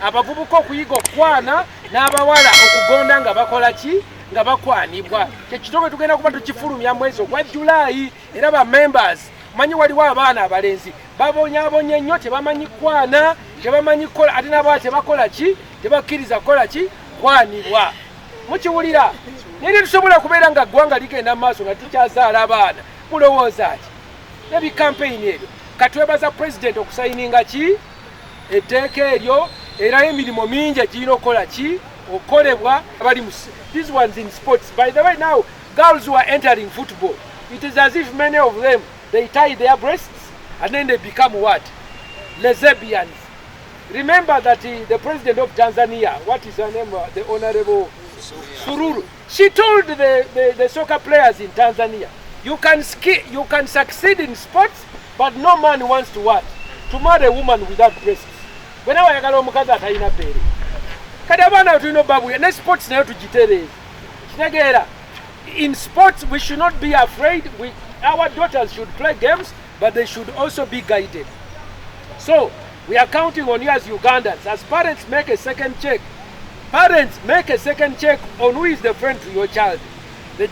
abavubuka okuyiga okwana n'abawala okugonda nga bakola ki nga bakwanibwa. Kyekitongole tugenda kuba tukifulumya mwezi ogwa Julaayi era ba members manyi waliwo abaana abalenzi babonyaabonye nnyo tebamanyi kwana tebamanyi kola ate n'abawala tebakola ki tebakkiriza kola ki kwanibwa. Mukiwulira naye tusobola kubeera nga ggwanga ligenda mu maaso nga tukyazaala abaana mulowooza ki nebi kampeyini eryo katwebaza pulezidenti okusayininga ki etteeka eryo era emirimu mingi egirina okukola ki okolebwa abali mu these ones in sports. By the way, now girls who are entering football, it is as if many of them they tie their breasts and then they become what? Lesbians. Remember that the president of Tanzania, what is her name, the Honorable Sururu, she told the soccer players in Tanzania, you can succeed in sports, but no man wants to what? To marry a woman without breasts. Whenever you go to atalina bere. Kati abaana tulina babuya ne sports nayo tugitereza. Kitegeera. In sports we should not be afraid. Our daughters should play games, but they should also be guided. So we are counting on you as Ugandans. As parents, make a second check. Parents, make a second check on who is the friend to your child. The